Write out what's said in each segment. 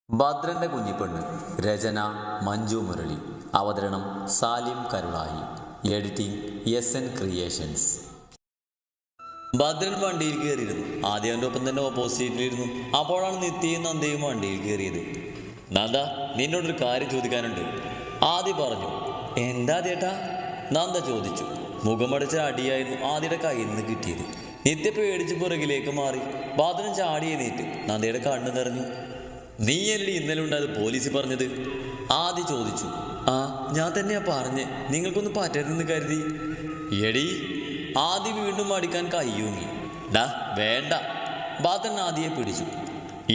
ഭദ്രന്റെ കുഞ്ഞിപ്പെണ്ണ്. രചന മഞ്ജു മുരളി. അവതരണം Salim Karulai. Editing SN creations. Bhadran വണ്ടിയിൽ കയറിയിരുന്നു. ആദ്യം അവൻ്റെ ഒപ്പം തന്നെ ഓപ്പോസിറ്റിലിരുന്നു. അപ്പോഴാണ് നിത്യയും നന്ദയും വണ്ടിയിൽ കയറിയത്. നന്ദ, നിന്നോടൊരു കാര്യം ചോദിക്കാനുണ്ട്, ആദ്യ പറഞ്ഞു. എന്താ ചേട്ടാ? നന്ദ ചോദിച്ചു. മുഖമടച്ച അടിയായിരുന്നു ആദ്യയുടെ കയ്യിൽ നിന്ന് കിട്ടിയത്. നിത്യ പേടിച്ച് പുറകിലേക്ക് മാറി. ഭദ്രൻ ചാടി എണീറ്റ്. നന്ദയുടെ കണ്ണ് നിറഞ്ഞു. നീ എല്ലടി ഇന്നലെ ഉണ്ടായത് പോലീസ് പറഞ്ഞത്? ആദ്യ ചോദിച്ചു. ആ, ഞാൻ തന്നെയാ പറഞ്ഞ്, നിങ്ങൾക്കൊന്ന് പറ്റരുതെന്ന് കരുതി. എടി, ആദ്യ വീണ്ടും അടിക്കാൻ കയ്യൂങ്ങി. ഡാ വേണ്ട. ഭദ്രൻ ആദ്യയെ പിടിച്ചു.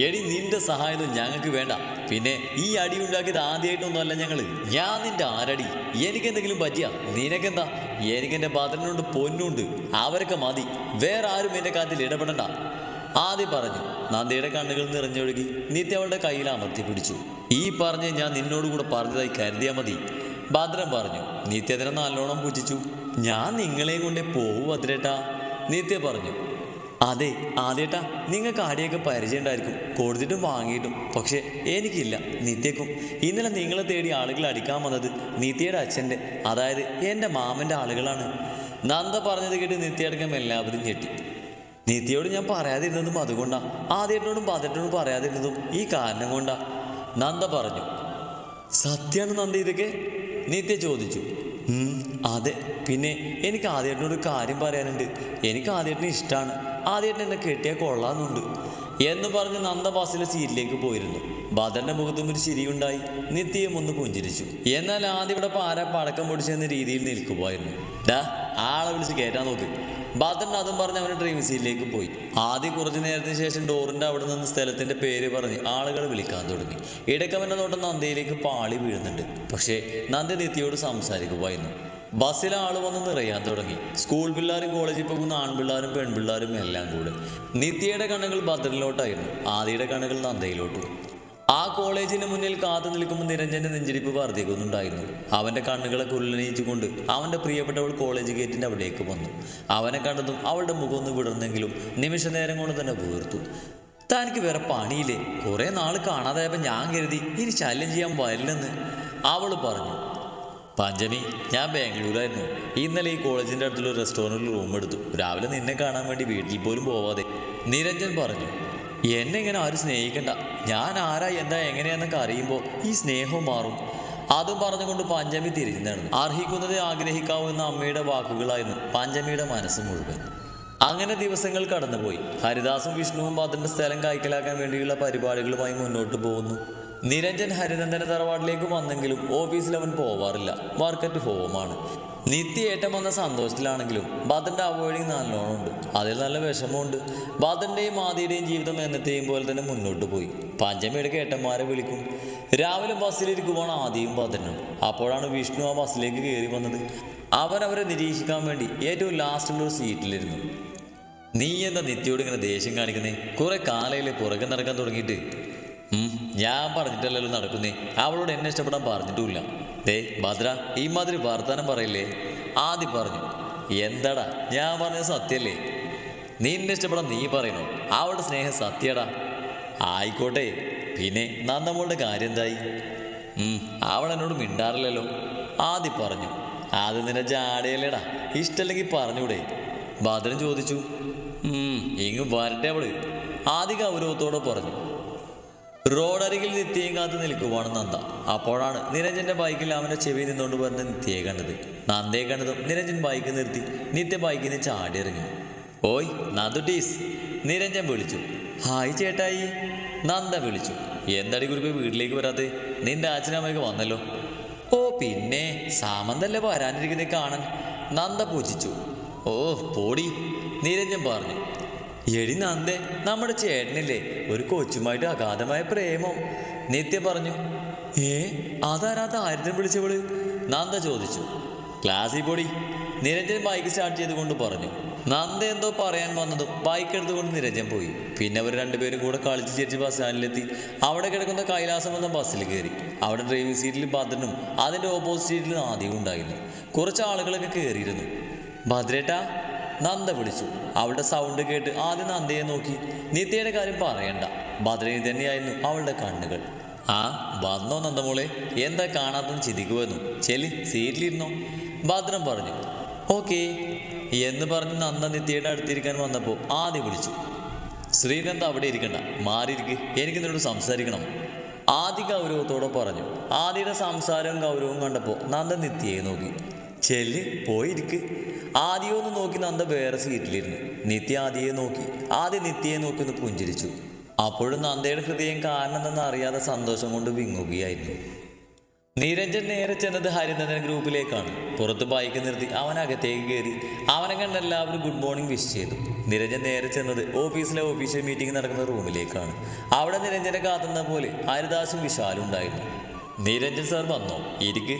എടി, നിന്റെ സഹായമൊന്നും ഞങ്ങൾക്ക് വേണ്ട. പിന്നെ ഈ അടി ഉണ്ടാക്കിയത് ആദ്യമായിട്ടൊന്നുമല്ല ഞങ്ങൾ. ഞാൻ നിന്റെ ആരടി? എനിക്കെന്തെങ്കിലും പറ്റിയാ നിനക്കെന്താ? എനിക്കെൻ്റെ ഭദ്രനുണ്ട്, പൊന്നുണ്ട്, അവരൊക്കെ മതി. വേറെ ആരും എൻ്റെ കാര്യത്തിൽ ഇടപെടണ്ട, ആദ്യം പറഞ്ഞു. നന്ദയുടെ കണ്ണുകൾ നിറഞ്ഞൊഴുകി. നിത്യ അവളുടെ കയ്യിൽ അമർത്തി പിടിച്ചു. ഈ പറഞ്ഞ് ഞാൻ നിന്നോടുകൂടെ പറഞ്ഞതായി കരുതിയാൽ മതി, ഭദ്രൻ പറഞ്ഞു. നിത്യ അതിനെ നല്ലോണം പുച്ഛിച്ചു. ഞാൻ നിങ്ങളെ കൊണ്ടേ പോവൂ ഭദ്രേട്ടാ, നിത്യ പറഞ്ഞു. അതെ ആദ്യേട്ടാ, നിങ്ങൾക്ക് ആടിയൊക്കെ പരിചയം ഉണ്ടായിരിക്കും, കൊടുത്തിട്ടും വാങ്ങിയിട്ടും. പക്ഷേ എനിക്കില്ല, നിത്യക്കും. ഇന്നലെ നിങ്ങളെ തേടി ആളുകൾ അടിക്കാൻ വന്നത് നിത്യയുടെ അച്ഛൻ്റെ, അതായത് എൻ്റെ മാമൻ്റെ ആളുകളാണ്. നന്ദ പറഞ്ഞത് കേട്ട് നിത്യയടക്കം എല്ലാവരും ഞെട്ടി. നിത്യയോട് ഞാൻ പറയാതിരുന്നതും അതുകൊണ്ടാ, ആദ്യമായിട്ടോടും ഭദ്രനോടും പറയാതിരുന്നതും ഈ കാരണം കൊണ്ടാ, നന്ദ പറഞ്ഞു. സത്യമാണ് നന്ദ ഇതൊക്കെ? നിത്യ ചോദിച്ചു. അതെ, പിന്നെ എനിക്ക് ആദ്യമായിട്ടൊരു കാര്യം പറയാനുണ്ട്. എനിക്ക് ആദ്യമായിട്ടിന് ഇഷ്ടമാണ്. ആദ്യമായിട്ട് എന്നെ കെട്ടിയാൽ കൊള്ളാമെന്നുണ്ട് എന്ന് പറഞ്ഞ് നന്ദ ബസ്സിലെ സീറ്റിലേക്ക് പോയിരുന്നു. ഭദ്രന്റെ മുഖത്തും ഒരു ചിരിയുണ്ടായി. നിത്യയും ഒന്ന് പുഞ്ചിരിച്ചു. എന്നാൽ ആദ്യം ഇവിടെ പാര പടക്കം പൊടിച്ചെന്ന രീതിയിൽ നിൽക്കുമായിരുന്നു. ഡാ, ആളെ വിളിച്ച് കയറ്റാൻ നോക്ക്. ഭദ്രൻ അതും പറഞ്ഞ് അവന് ഡ്രൈവിംഗ് സീറ്റിലേക്ക് പോയി. ആദ്യം കുറച്ചു നേരത്തിന് ശേഷം ഡോറിൻ്റെ അവിടെ നിന്ന് സ്ഥലത്തിൻ്റെ പേര് പറഞ്ഞ് ആളുകൾ വിളിക്കാൻ തുടങ്ങി. ഇടയ്ക്കവൻ്റെ നോട്ടം നന്ദയിലേക്ക് പാളി വീഴുന്നുണ്ട്. പക്ഷേ നന്ദ നിത്യയോട് സംസാരിക്കുമായിരുന്നു. ബസ്സിലെ ആൾ വന്ന് നിറയാൻ തുടങ്ങി. സ്കൂൾ പിള്ളേരും കോളേജിൽ പോകുന്ന ആൺപിള്ളേരും പെൺപിള്ളേരും എല്ലാം കൂടെ. നിത്യയുടെ കണ്ണുകൾ ഭദ്രനിലോട്ടായിരുന്നു, ആദിയുടെ കണ്ണുകൾ നന്ദയിലോട്ടും. ആ കോളേജിന് മുന്നിൽ കാത്തു നിൽക്കുമ്പോൾ നിരഞ്ജന്റെ നെഞ്ചിടിപ്പ് വർദ്ധിക്കുന്നുണ്ടായിരുന്നു. അവൻ്റെ കണ്ണുകളെ കുല്ലണിയിച്ചുകൊണ്ട് അവൻ്റെ പ്രിയപ്പെട്ടവൾ കോളേജ് ഗേറ്റിൻ്റെ അവിടേക്ക് വന്നു. അവനെ കണ്ടതും അവളുടെ മുഖം ഒന്ന് വിടർന്നെങ്കിലും നിമിഷ നേരം കൊണ്ട് തന്നെ വീർത്തു. തനിക്ക് വേറെ പണിയില്ലേ? കുറേ നാൾ കാണാതായപ്പോൾ ഞാൻ കരുതി ഇനി ശല്യം ചെയ്യാൻ വരില്ലെന്ന് അവൾ പറഞ്ഞു. പഞ്ചമി, ഞാൻ ബാംഗ്ലൂരായിരുന്നു. ഇന്നലെ ഈ കോളേജിൻ്റെ അടുത്തുള്ള റെസ്റ്റോറൻറ്റിൽ റൂം എടുത്തു. രാവിലെ നിന്നെ കാണാൻ വേണ്ടി വീട്ടിൽ പോലും പോവാതെ, നിരഞ്ജൻ പറഞ്ഞു. എന്നെ ഇങ്ങനെ ആരും സ്നേഹിക്കണ്ട. ഞാൻ ആരാ എന്താ എങ്ങനെയാന്നൊക്കെ അറിയുമ്പോൾ ഈ സ്നേഹവും മാറും. അതും പറഞ്ഞുകൊണ്ട് പഞ്ചമി തിരിഞ്ഞു നടന്നു. അർഹിക്കുന്നത് ആഗ്രഹിക്കാവൂ എന്ന അമ്മയുടെ വാക്കുകളായിരുന്നു പഞ്ചമിയുടെ മനസ്സ് മുഴുവൻ. അങ്ങനെ ദിവസങ്ങൾ കടന്നുപോയി. ഹരിദാസും വിഷ്ണുവും ഭദ്രന്റെ സ്ഥലം കൈക്കലാക്കാൻ വേണ്ടിയുള്ള പരിപാടികളുമായി മുന്നോട്ട് പോകുന്നു. നിരഞ്ജൻ ഹരിനന്ദന തറവാട്ടിലേക്ക് വന്നെങ്കിലും ഓഫീസിൽ അവൻ പോവാറില്ല. Work at ഹോമാണ്. നിത്യ ഏറ്റം വന്ന സന്തോഷത്തിലാണെങ്കിലും ഭദ്രന്റെ അവോയ്ഡിങ് നല്ലോണം ഉണ്ട്. അതിൽ നല്ല വിഷമമുണ്ട്. ഭദ്രന്റെയും ആദിയുടെയും ജീവിതം എന്നത്തെയും പോലെ തന്നെ മുന്നോട്ട് പോയി. പഞ്ചമിയുടെ ഏട്ടന്മാരെ വിളിക്കും. രാവിലെ ബസ്സിലിരിക്കുമ്പോൾ ആദിയും ഭദ്രനും. അപ്പോഴാണ് വിഷ്ണു ആ ബസ്സിലേക്ക് കയറി വന്നത്. അവരെ നിരീക്ഷിക്കാൻ വേണ്ടി ഏറ്റവും ലാസ്റ്റിലൊരു സീറ്റിലിരുന്നു. നീ എന്താ നിത്യയോട് ഇങ്ങനെ ദേഷ്യം കാണിക്കുന്നേ? കുറെ കാലയിലെ പുറകെ നടക്കാൻ തുടങ്ങിയിട്ട്. ഞാൻ പറഞ്ഞിട്ടല്ലല്ലോ നടക്കുന്നേ. അവളോട് എന്നെ ഇഷ്ടപ്പെടാൻ പറഞ്ഞിട്ടുമില്ല. ദേ ഭദ്ര, ഈ മാതിരി വർത്താനം പറയില്ലേ, ആദ്യം പറഞ്ഞു. എന്താടാ, ഞാൻ പറഞ്ഞത് സത്യല്ലേ? നിന്നെ ഇഷ്ടപ്പെടാൻ നീ പറയണോ? അവളുടെ സ്നേഹം സത്യടാ. ആയിക്കോട്ടെ, പിന്നെ നന്ദമ്മളുടെ കാര്യം എന്തായി? അവൾ എന്നോട് മിണ്ടാറില്ലല്ലോ, ആദ്യം പറഞ്ഞു. അത് നിന്നെ ജാടയല്ലേടാ, ഇഷ്ടമല്ലെങ്കിൽ പറഞ്ഞൂടെ? ഭദ്രൻ ചോദിച്ചു. ഇങ്ങ് വരട്ടെ അവള്, ആദ്യ ഗൗരവത്തോടെ പറഞ്ഞു. റോഡരികിൽ നിത്യയും കാത്ത് നിൽക്കുവാണ് നന്ദ. അപ്പോഴാണ് നിരഞ്ജന്റെ ബൈക്കിൽ അവൻ്റെ ചെവി നിന്നുകൊണ്ട് വരുന്ന നിത്യയെ കണ്ടത്. നന്ദയെ കണ്ടതും നിരഞ്ജൻ ബൈക്ക് നിർത്തി. നിത്യ ബൈക്കിൽ നിന്ന് ചാടിയിറങ്ങി. ഓയ് നന്ദുട്ടീസ്, നിരഞ്ജൻ വിളിച്ചു. ഹായ് ചേട്ടായി, നന്ദ വിളിച്ചു. എന്തടി കുറിപ്പ് വീട്ടിലേക്ക് വരാതെ? നിന്റെ അച്ഛനമ്മയൊക്കെ വന്നല്ലോ. ഓ പിന്നെ, സാമന്തല്ലേ വരാനിരിക്കുന്നേ കാണാൻ, നന്ദ പൂജിച്ചു. ഓ പോടി, നിരഞ്ജൻ പറഞ്ഞു. എടി നന്ദേ, നമ്മുടെ ചേട്ടനില്ലേ ഒരു കൊച്ചുമായിട്ട് അഗാധമായ പ്രേമം, നിത്യ പറഞ്ഞു. അതാരാ ആയിരത്തിന് വിളിച്ചവള്? നന്ദ ചോദിച്ചു. ക്ലാസ്സിൽ പൊടി, നിരഞ്ജൻ ബൈക്ക് സ്റ്റാർട്ട് ചെയ്തുകൊണ്ട് പറഞ്ഞു. നന്ദ എന്തോ പറയാൻ വന്നതും ബൈക്ക് എടുത്തുകൊണ്ട് നിരഞ്ജൻ പോയി. പിന്നെ അവർ രണ്ടുപേരും കൂടെ കളിച്ച് ചിരിച്ച് ബസ് സ്റ്റാൻഡിലെത്തി. അവിടെ കിടക്കുന്ന കൈലാസം എന്ന ബസ്സിൽ കയറി. അവിടെ ഡ്രൈവിംഗ് സീറ്റിൽ ഭദ്രനും അതിൻ്റെ ഓപ്പോസിറ്റ് സീറ്റിൽ ആദ്യം ഉണ്ടായിരുന്നു. കുറച്ച് ആളുകളൊക്കെ കയറിയിരുന്നു. ഭദ്രേട്ടാ, നന്ദ വിളിച്ചു. അവളുടെ സൗണ്ട് കേട്ട് ആദ്യം നന്ദയെ നോക്കി. നിത്യയുടെ കാര്യം പറയണ്ട, ഭദ്രയിൽ തന്നെയായിരുന്നു അവളുടെ കണ്ണുകൾ. ആ വന്നോ നന്ദമോളെ, എന്താ കാണാത്തെന്ന് ചിന്തിക്കുമായിരുന്നു. ചെല്ലി സീറ്റിലിരുന്നോ, ഭദ്രൻ പറഞ്ഞു. ഓക്കേ എന്ന് പറഞ്ഞ് നന്ദ നിത്യയുടെ അടുത്തിരിക്കാൻ വന്നപ്പോൾ ആദ്യം വിളിച്ചു. ശ്രീനന്ദ അവിടെ ഇരിക്കണ്ട, മാറിയിരിക്ക്, എനിക്ക് നിന്നോട് സംസാരിക്കണം. ആദി ഗൗരവത്തോടെ പറഞ്ഞു. ആദിയുടെ സംസാരവും ഗൗരവവും കണ്ടപ്പോൾ നന്ദ നിത്യയെ നോക്കി. ചെല്ല് പോയിരിക്ക്. ആദിയൊന്ന് നോക്കി നന്ദ വേറെ സീറ്റിലിരുന്നു. നിത്യ ആദിയെ നോക്കി, ആദ്യ നിത്യയെ നോക്കി ഒന്ന് പുഞ്ചിരിച്ചു. അപ്പോഴും നന്ദയുടെ ഹൃദയം കാരണം എന്തെന്ന് അറിയാതെ സന്തോഷം കൊണ്ട് വിങ്ങുകയായിരുന്നു. നിരഞ്ജൻ നേരെ ചെന്നത് ഹരിനന്ദൻ ഗ്രൂപ്പിലേക്കാണ്. പുറത്ത് ബൈക്ക് നിർത്തി അവൻ അകത്തേക്ക് കയറി. അവനെ കണ്ട് എല്ലാവരും ഗുഡ് മോർണിംഗ് വിഷ് ചെയ്തു. നിരഞ്ജൻ നേരെ ചെന്നത് ഓഫീസിലെ ഒഫീഷ്യൽ മീറ്റിംഗ് നടക്കുന്ന റൂമിലേക്കാണ്. അവിടെ നിരഞ്ജനെ കാത്തുന്ന പോലെ ഹരിദാസും വിശാലും ഉണ്ടായിരുന്നു. നിരഞ്ജൻ സാർ വന്നോ, ഇരിക്ക്,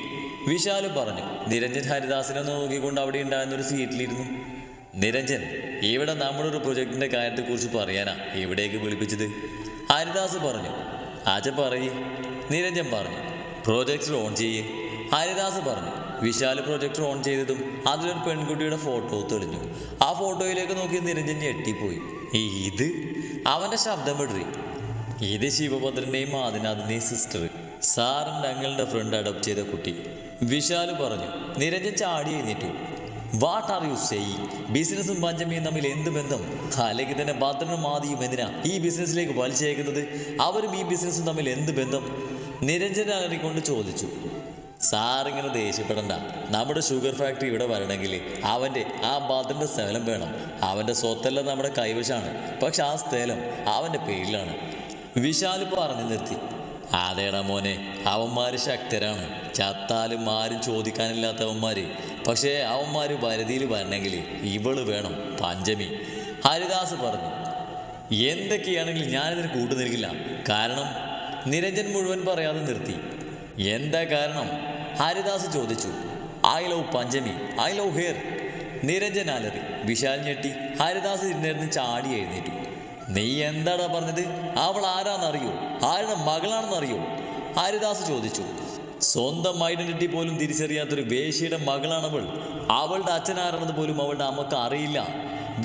വിശാലും പറഞ്ഞു. നിരഞ്ജൻ ഹരിദാസിനെ നോക്കിക്കൊണ്ട് അവിടെ ഉണ്ടായിരുന്നൊരു സീറ്റിലിരുന്നു. നിരഞ്ജൻ, ഇവിടെ നമ്മുടെ ഒരു പ്രൊജക്ടിൻ്റെ കാര്യത്തെക്കുറിച്ച് പറയാനാ ഇവിടേക്ക് വിളിപ്പിച്ചത്, ഹരിദാസ് പറഞ്ഞു. ആച്ച പറയേ, നിരഞ്ജൻ പറഞ്ഞു. പ്രൊജക്ടർ ഓൺ ചെയ്യേ, ഹരിദാസ് പറഞ്ഞു. വിശാൽ പ്രൊജക്ടർ ഓൺ ചെയ്തതും അതിലൊരു പെൺകുട്ടിയുടെ ഫോട്ടോ തെളിഞ്ഞു. ആ ഫോട്ടോയിലേക്ക് നോക്കി നിരഞ്ജൻ ഞെട്ടിപ്പോയി. ഇത് അവൻ്റെ ശബ്ദം വിടറി. ഇത് ശിവഭദ്രൻ്റെയും ആദിനാഥിൻ്റെയും സിസ്റ്റർ, സാറിൻ്റെ അങ്ങളുടെ ഫ്രണ്ട് അഡോപ്റ്റ് ചെയ്ത കുട്ടി, വിശാൽ പറഞ്ഞു. നിരഞ്ജൻ ചാടി എഴുന്നേറ്റു. What are you saying? ബിസിനസ്സും പഞ്ചമിയും തമ്മിൽ എന്ത് ബന്ധം? അല്ലെങ്കിൽ തന്നെ ഭദ്രനും ആദിയും എന്തിനാ ഈ ബിസിനസ്സിലേക്ക് വലിച്ചേക്കുന്നത്? അവരും ഈ ബിസിനസ്സും തമ്മിൽ എന്ത് ബന്ധം? നിരഞ്ജൻ അലറിക്കൊണ്ട് ചോദിച്ചു. സാറിങ്ങനെ ദേഷ്യപ്പെടണ്ട. നമ്മുടെ ഷുഗർ ഫാക്ടറി ഇവിടെ വരണമെങ്കിൽ അവൻ്റെ ആ ഭദ്രൻ്റെ സ്ഥലം വേണം. അവൻ്റെ സ്വത്തെല്ലാം നമ്മുടെ കൈവശമാണ്, പക്ഷെ ആ സ്ഥലം അവൻ്റെ പേരിലാണ്, വിശാൽ പറഞ്ഞു നിർത്തി. അതേടാ മോനെ, അവന്മാർ ശക്തരാണ്, ചത്താലും ആരും ചോദിക്കാനില്ലാത്തവന്മാർ. പക്ഷേ അവന്മാർ വരുതിയിൽ വരണമെങ്കിൽ ഇവള് വേണം, പഞ്ചമി, ഹരിദാസ് പറഞ്ഞു. എന്തൊക്കെയാണെങ്കിലും ഞാനിതിന് കൂട്ടുനിൽക്കില്ല. കാരണം നിരഞ്ജൻ മുഴുവൻ പറയാതെ നിർത്തി. എന്താ കാരണം? ഹരിദാസ് ചോദിച്ചു. I love Panchami, I love hair, Niranjan അലറി. വിശാൽ ഞെട്ടി. ഹരിദാസ് ഇരുന്നിരുന്ന് ചാടി എഴുന്നേറ്റു. നീ എന്താടാ പറഞ്ഞത്? അവൾ ആരാന്നറിയോ? ആരുടെ മകളാണെന്നറിയോ? ഹരിദാസ് ചോദിച്ചു. സ്വന്തം ഐഡന്റിറ്റി പോലും തിരിച്ചറിയാത്തൊരു വേശ്യയുടെ മകളാണവൾ. അവളുടെ അച്ഛനാരാണെന്ന് പോലും അവളുടെ അമ്മക്ക് അറിയില്ല,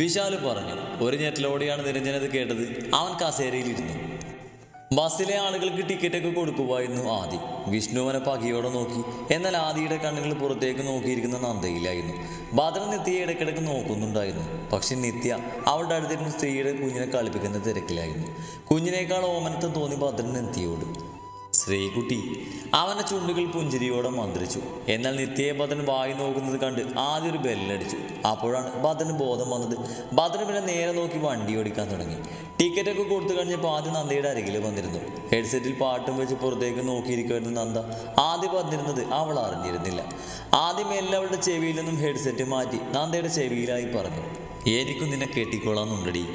വിശാൽ പറഞ്ഞു. ഒരു ഞെട്ടലോടെയാണ് നിരഞ്ജനത് കേട്ടത്. അവൻ കസേരയിലിരുന്നു. ബസ്സിലെ ആളുകൾക്ക് ടിക്കറ്റൊക്കെ കൊടുക്കുമായിരുന്നു ആദി. വിഷ്ണുവനെ പകയോടെ നോക്കി. എന്നാൽ ആദിയുടെ കണ്ണുകൾ പുറത്തേക്ക് നോക്കിയിരിക്കുന്ന നന്ദയിലായിരുന്നു. ഭദ്രൻ നിത്യയെ ഇടയ്ക്കിടയ്ക്ക് നോക്കുന്നുണ്ടായിരുന്നു. പക്ഷെ നിത്യ അവളുടെ അടുത്തിരുന്ന സ്ത്രീയുടെ കുഞ്ഞിനെ കളിപ്പിക്കുന്ന തിരക്കിലായിരുന്നു. കുഞ്ഞിനേക്കാൾ ഓമനത്വം തോന്നി ഭദ്രൻ നിത്യയോട്. ശ്രീകുട്ടി, അവൻ്റെ ചുണ്ടുകൾ പുഞ്ചിരിയോടെ മന്ത്രിച്ചു. എന്നാൽ നിത്യയെ ഭദ്രൻ വായി നോക്കുന്നത് കണ്ട് ആദ്യം ഒരു ബെല്ലടിച്ചു. അപ്പോഴാണ് ഭദ്രന് ബോധം വന്നത്. ഭദ്രൻ പിന്നെ നേരെ നോക്കി വണ്ടി ഓടിക്കാൻ തുടങ്ങി. ടിക്കറ്റൊക്കെ കൊടുത്തു കഴിഞ്ഞപ്പോൾ ആദ്യം നന്ദയുടെ അരികിൽ വന്നിരുന്നു. ഹെഡ്സെറ്റിൽ പാട്ടും വെച്ച് പുറത്തേക്ക് നോക്കിയിരിക്കുമായിരുന്നു നന്ദ. ആദ്യം വന്നിരുന്നത് അവൾ അറിഞ്ഞിരുന്നില്ല. ആദ്യം എല്ലാവരുടെ ചെവിയിൽ നിന്നും ഹെഡ്സെറ്റ് മാറ്റി നന്ദയുടെ ചെവിയിലായി പറഞ്ഞു. എനിക്കും നിന്നെ കെട്ടിക്കോളാന്നുണ്ടടി.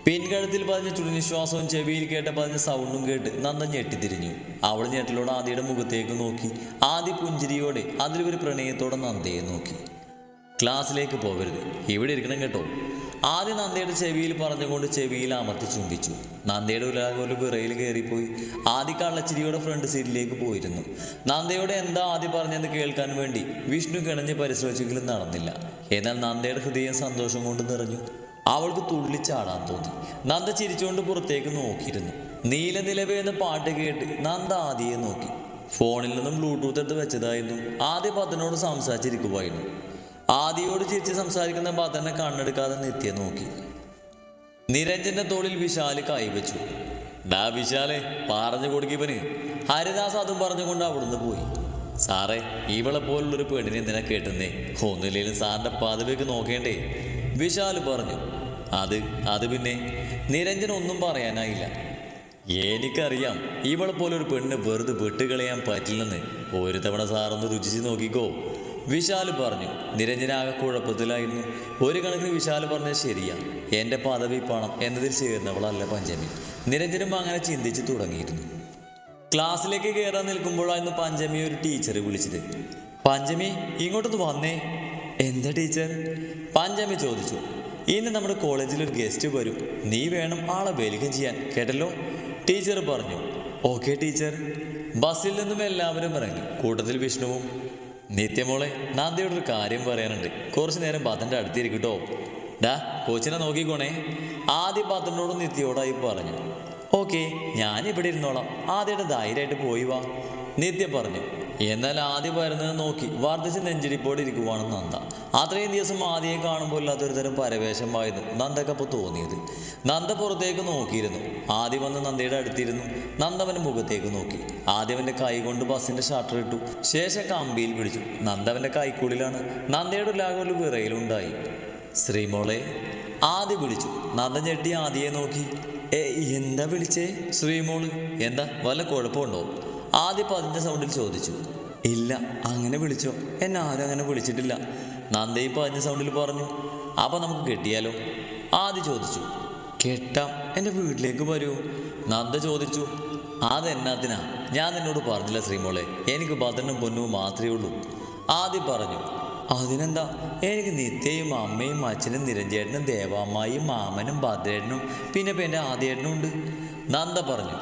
പിൻകഴുത്തിൽ പതിഞ്ഞ ചുടുനിശ്വാസവും ചെവിയിൽ കേട്ട പതിഞ്ഞ സൗണ്ടും കേട്ട് നന്ദ ഞെട്ടിത്തിരിഞ്ഞു. അവൾ ഞെട്ടലോടെ ആദിയുടെ മുഖത്തേക്ക് നോക്കി. ആദി പുഞ്ചിരിയോടെ അതിലൊരു പ്രണയത്തോടെ നന്ദയെ നോക്കി. ക്ലാസ്സിലേക്ക് പോകരുത്, ഇവിടെ ഇരിക്കണം കേട്ടോ, ആദ്യം നന്ദയുടെ ചെവിയിൽ പറഞ്ഞുകൊണ്ട് ചെവിയിൽ അമർത്തി ചുംബിച്ചു. നന്ദയുടെ ഉലകം ഒരു വിറയിൽ കയറിപ്പോയി. ആദ്യ കള്ളച്ചിരിയോടെ ഫ്രണ്ട് സീറ്റിലേക്ക് പോയിരുന്നു. നന്ദയോടെ എന്താ ആദ്യം പറഞ്ഞെന്ന് കേൾക്കാൻ വേണ്ടി വിഷ്ണു കിണഞ്ഞ് പരിശ്രമിച്ചെങ്കിലും നടന്നില്ല. എന്നാൽ നന്ദയുടെ ഹൃദയം സന്തോഷം കൊണ്ട് നിറഞ്ഞു. അവൾക്ക് തുള്ളിച്ചാടാൻ തോന്നി. നന്ദ ചിരിച്ചുകൊണ്ട് പുറത്തേക്ക് നോക്കിയിരുന്നു. നീലനിലവേ എന്ന പാട്ട് കേട്ട് നന്ദ ആദിയെ നോക്കി. ഫോണിൽ നിന്നും ബ്ലൂടൂത്ത് എടുത്ത് വെച്ചതായിരുന്നു. ആദ്യ ഭദ്രനോട് സംസാരിച്ചിരിക്കുമായിരുന്നു. ആദിയോട് ചിരിച്ച് സംസാരിക്കുന്ന ഭദ്രനെ കണ്ണെടുക്കാതെ നിത്യ നോക്കി. നിരഞ്ജന്റെ തോളിൽ വിശാല് കൈവച്ചു. ഡാ വിശാലെ, പറഞ്ഞു കൊടുക്കിപ്പന്. ഹരിദാസ് അതും പറഞ്ഞുകൊണ്ട് അവിടുന്ന് പോയി. സാറേ, ഇവളെ പോലുള്ളൊരു പെണ്ണിനെ എന്തിനാ കേട്ടുന്നേ? ഒന്നുമില്ലേലും സാറിന്റെ പദവിയൊക്കെ നോക്കേണ്ടേ, വിശാല് പറഞ്ഞു. അത് പിന്നെ നിരഞ്ജൻ ഒന്നും പറയാനായില്ല. എനിക്കറിയാം ഇവളെ പോലൊരു പെണ്ണിനെ വെറുതെ വിട്ടുകളയാൻ പറ്റില്ലെന്ന്. ഒരു തവണ സാറൊന്ന് രുചിച്ച് നോക്കിക്കോ, വിശാല് പറഞ്ഞു. നിരഞ്ജനാകെ കുഴപ്പത്തിലായിരുന്നു. ഒരു കണക്കിന് വിശാല് പറഞ്ഞത് ശരിയാ. എൻ്റെ പദവി പണം എന്നതിൽ ചേർന്നവളല്ല പഞ്ചമി. നിരഞ്ജനും അങ്ങനെ ചിന്തിച്ച് തുടങ്ങിയിരുന്നു. ക്ലാസ്സിലേക്ക് കയറാൻ നിൽക്കുമ്പോഴായിരുന്നു പഞ്ചമി ഒരു ടീച്ചർ വിളിച്ചത്. പഞ്ചമി, ഇങ്ങോട്ടൊന്ന് വന്നേ. എന്താ ടീച്ചർ? പഞ്ചമി ചോദിച്ചു. ഇന്ന് നമ്മുടെ കോളേജിലൊരു ഗസ്റ്റ് വരും, നീ വേണം ആളെ വെൽക്കം ചെയ്യാൻ, കേട്ടല്ലോ, ടീച്ചർ പറഞ്ഞു. Okay teacher. ബസ്സിൽ നിന്നും എല്ലാവരും ഇറങ്ങി. കൂട്ടത്തിൽ വിഷ്ണുവും. നിത്യമോളെ, നന്ദയോടൊരു കാര്യം പറയാനുണ്ട്, കുറച്ചു നേരം ഭദ്രൻ്റെ അടുത്തിരിക്കട്ടോ. ഡാ, കോച്ചിനെ നോക്കിക്കോണേ, ആദ്യം ഭദ്രനോടും നിത്യയോടായി പറഞ്ഞു. ഓക്കെ, ഞാനിവിടെ ഇരുന്നോളാം. ആദ്യയുടെ ധൈര്യമായിട്ട് പോയി വാ, നിത്യ പറഞ്ഞു. എന്നാൽ ആദ്യം വരുന്നത് നോക്കി വർദ്ധിച്ച് നെഞ്ചിടിപ്പോടെ ഇരിക്കുവാണ് നന്ദ. അത്രയും ദിവസം ആദ്യയെ കാണുമ്പോൾ അതൊരു തരം പരവേശമായിരുന്നു നന്ദക്കപ്പോൾ തോന്നിയത്. നന്ദ പുറത്തേക്ക് നോക്കിയിരുന്നു. ആദ്യം വന്ന് നന്ദയുടെ അടുത്തിരുന്നു. നന്ദ അവൻ്റെ മുഖത്തേക്ക് നോക്കി. ആദ്യം അവൻ്റെ കൈ കൊണ്ട് ബസ്സിൻ്റെ ഷട്ടർ ഇട്ടു. ശേഷം കമ്പിയിൽ പിടിച്ചു. നന്ദ അവൻ്റെ കൈക്കുള്ളിലാണ്. നന്ദയുടെ ഒരു വിറയിലുണ്ടായി. ശ്രീമോളെ, ആദ്യം വിളിച്ചു. നന്ദ ഞെട്ടി ആദ്യയെ നോക്കി. എന്താ വിളിച്ചേ? ശ്രീമോള്. എന്താ, വല്ല കുഴപ്പമുണ്ടോ? ആദ്യം പതിൻ്റെ സൗണ്ടിൽ ചോദിച്ചു. ഇല്ല, അങ്ങനെ വിളിച്ചോ? എന്നെ ആരും അങ്ങനെ വിളിച്ചിട്ടില്ല. നന്ദയും പതിൻ്റെ സൗണ്ടിൽ പറഞ്ഞു. അപ്പം നമുക്ക് കെട്ടിയാലോ? ആദ്യം ചോദിച്ചു. കെട്ടാം, എൻ്റെ വീട്ടിലേക്ക് വരൂ. നന്ദ ചോദിച്ചു. അതെന്നാത്തിനാ? ഞാൻ നിന്നോട് പറഞ്ഞില്ല ശ്രീമോളെ, എനിക്ക് ഭദ്രനും പൊന്നും മാത്രമേ ഉള്ളൂ. ആദ്യം പറഞ്ഞു. അതിനെന്താ, എനിക്ക് നിത്യയും അമ്മയും അച്ഛനും നിരഞ്ജേട്ടനും ദേവാമ്മയും മാമനും ഭദ്രേട്ടനും പിന്നെ ഇപ്പം എൻ്റെ ആദ്യേട്ടനും ഉണ്ട്. നന്ദ പറഞ്ഞു.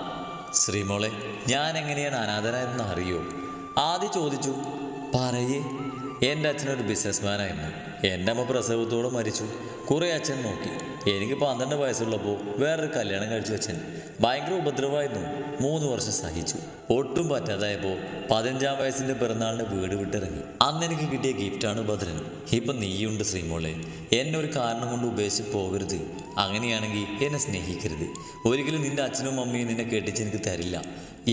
ശ്രീമോളെ, ഞാൻ എങ്ങനെയാണ് അനാഥനായതെന്ന് അറിയോ? ആദ്യം ചോദിച്ചു. പറയേ. എൻ്റെ അച്ഛനൊരു ബിസിനസ്മാനായിരുന്നു. എൻ്റെ അമ്മ പ്രസവത്തോടെ മരിച്ചു. കുറേ അച്ഛൻ നോക്കി. എനിക്ക് 12 വയസ്സുള്ളപ്പോൾ വേറൊരു കല്യാണം കഴിച്ചു അച്ഛൻ. ഭയങ്കര ഉപദ്രവമായിരുന്നു. 3 വർഷം സഹിച്ചു. ഒട്ടും പറ്റാതായപ്പോൾ 15-ാം വയസ്സിൻ്റെ പിറന്നാളിന് വീട് വിട്ടിറങ്ങി. അന്ന് എനിക്ക് കിട്ടിയ ഗിഫ്റ്റാണ് ഭദ്രൻ. ഇപ്പം നീയുണ്ട് ശ്രീമോളെ. എന്നെ ഒരു കാരണം കൊണ്ട് ഉപേക്ഷിച്ച് പോകരുത്. അങ്ങനെയാണെങ്കിൽ എന്നെ സ്നേഹിക്കരുത്. ഒരിക്കലും നിൻ്റെ അച്ഛനും അമ്മയും നിന്നെ കെട്ടിച്ച് എനിക്ക് തരില്ല.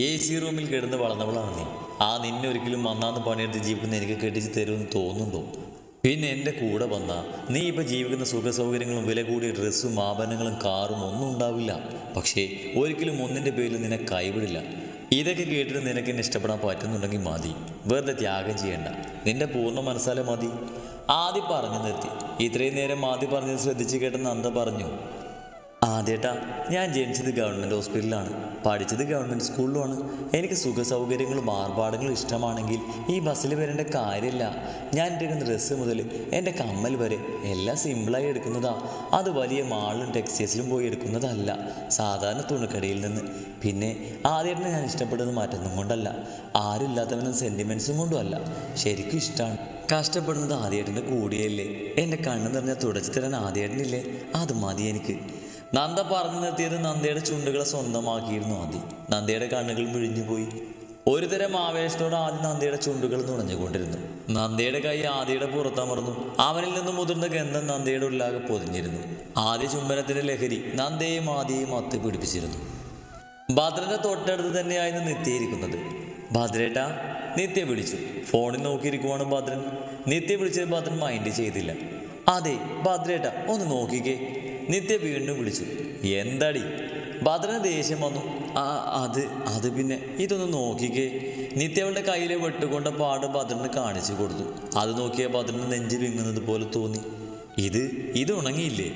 AC റൂമിൽ കിടന്ന് വളർന്നവളാണ് നീ. നിന്നെ ഒരിക്കലും വന്നാന്ന് പണിയെടുത്ത് ജീവിക്കുന്ന എനിക്ക് കെട്ടിച്ച് തരുമെന്ന് തോന്നുന്നുണ്ടോ? പിന്നെ എൻ്റെ കൂടെ വന്നാൽ നീ ഇപ്പോൾ ജീവിക്കുന്ന സുഖ സൗകര്യങ്ങളും വില കൂടിയ ഡ്രസ്സും ആഭരണങ്ങളും കാറും ഒന്നും ഉണ്ടാവില്ല. പക്ഷേ ഒരിക്കലും ഒന്നിൻ്റെ പേരിൽ നിന്നെ കൈവിടില്ല. ഇതൊക്കെ കേട്ടിട്ട് നിനക്ക് എന്നെ ഇഷ്ടപ്പെടാൻ പറ്റുന്നുണ്ടെങ്കിൽ മതി. വെറുതെ ത്യാഗം ചെയ്യണ്ട. നിന്റെ പൂർണ്ണ മനസ്സാലെ മതി. ആദ്യം പറഞ്ഞു നിർത്തി. ഇത്രയും നേരം ആദ്യം പറഞ്ഞത് ശ്രദ്ധിച്ച് കേട്ട നന്ദ പറഞ്ഞു. ആദ്യേട്ടാ, ഞാൻ ജനിച്ചത് ഗവൺമെൻറ് ഹോസ്പിറ്റലിലാണ്, പഠിച്ചത് ഗവൺമെൻറ് സ്കൂളിലുമാണ്. എനിക്ക് സുഖ സൗകര്യങ്ങളും ആർഭാടങ്ങളും ഇഷ്ടമാണെങ്കിൽ ഈ ബസ്സിൽ വരേണ്ട കാര്യമില്ല. ഞാൻ എടുക്കുന്ന ഡ്രസ്സ് മുതൽ എൻ്റെ കമ്മൽ വരെ എല്ലാം സിമ്പിളായി എടുക്കുന്നതാ. അത് വലിയ മാളിലും ടെക്സ്റ്റൈൽസിലും പോയി എടുക്കുന്നതല്ല, സാധാരണ തുണിക്കടയിൽ നിന്ന്. പിന്നെ ആദ്യേട്ടനെ ഞാൻ ഇഷ്ടപ്പെടുന്നത് മറ്റൊന്നും കൊണ്ടല്ല, ആരും ഇല്ലാത്തവനും സെൻറ്റിമെൻറ്റ്സും കൊണ്ടും അല്ല. ശരിക്കും ഇഷ്ടമാണ്. കഷ്ടപ്പെടുന്നത് ആദ്യേട്ടൻ്റെ കൂടിയല്ലേ. എൻ്റെ കണ്ണ് നിറഞ്ഞാൽ തുടച്ചു തരാൻ ആദ്യേട്ടനില്ലേ, അത് മതി എനിക്ക്. നന്ദ പറഞ്ഞു നിർത്തിയത് നന്ദയുടെ ചുണ്ടുകളെ സ്വന്തമാക്കിയിരുന്നു ആദ്യം. നന്ദയുടെ കണ്ണുകൾ വിഴിഞ്ഞുപോയി. ഒരു തരം ആവേശത്തോടെ ആദ്യം നന്ദയുടെ ചുണ്ടുകൾ നുണഞ്ഞുകൊണ്ടിരുന്നു. നന്ദയുടെ കൈ ആദിയുടെ പുറത്തമർന്നു. അവനിൽ നിന്നും മുതിർന്ന ഗന്ധം നന്ദയുടെ ഉള്ളിലാകെ പൊതിഞ്ഞിരുന്നു. ആദ്യ ചുംബനത്തിന്റെ ലഹരി നന്ദയെയും ആദിയെയും മത്ത് പിടിപ്പിച്ചിരുന്നു. ഭദ്രന്റെ തൊട്ടടുത്ത് തന്നെയായിരുന്നു നിത്യയിരിക്കുന്നത്. ഭദ്രേട്ടാ, നിത്യ വിളിച്ചു. ഫോണിൽ നോക്കിയിരിക്കുവാണ് ഭദ്രൻ. നിത്യ വിളിച്ചത് ഭദ്രൻ മൈൻഡ് ചെയ്തില്ല. അതെ ഭദ്രേട്ടാ, ഒന്ന് നോക്കിക്കേ. നിത്യ വീണ്ടും വിളിച്ചു. എന്താടി? ഭദ്രന് ദേഷ്യം വന്നു. അത് പിന്നെ ഇതൊന്ന് നോക്കിക്കേ. നിത്യ അവളുടെ കയ്യിലെ വെട്ടുകൊണ്ട പാട് ഭദ്രന് കാണിച്ചു കൊടുത്തു. അത് നോക്കിയ ഭദ്രന് നെഞ്ച് വിങ്ങുന്നത് പോലെ തോന്നി. ഇത് ഉണങ്ങിയില്ലേ?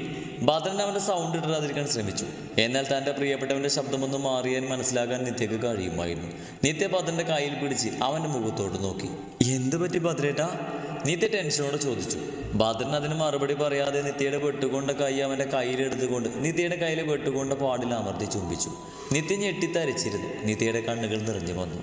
ഭദ്രൻ അവൻ്റെ സൗണ്ട് ഇടാതിരിക്കാൻ ശ്രമിച്ചു. എന്നാൽ തൻ്റെ പ്രിയപ്പെട്ടവൻ്റെ ശബ്ദമൊന്നും മാറിയാൻ മനസ്സിലാക്കാൻ നിത്യക്ക് കഴിയുമായിരുന്നു. നിത്യ ഭദ്രൻ്റെ കയ്യിൽ പിടിച്ച് അവൻ്റെ മുഖത്തോട്ട് നോക്കി. എന്ത് പറ്റി ഭദ്രേട്ടാ? നിത്യ ടെൻഷനോട് ചോദിച്ചു. ഭദ്രൻ അതിന് മറുപടി പറയാതെ നിത്യയുടെ വെട്ടുകൊണ്ട കൈ അവൻ്റെ കയ്യിലെടുത്തുകൊണ്ട് നിത്യയുടെ കയ്യിൽ വെട്ടുകൊണ്ട പാടിൽ അമർത്തി ചുംബിച്ചു. നിത്യ ഞെട്ടിത്തരിച്ചിരുന്നു. നിത്യയുടെ കണ്ണുകൾ നിറഞ്ഞു വന്നു.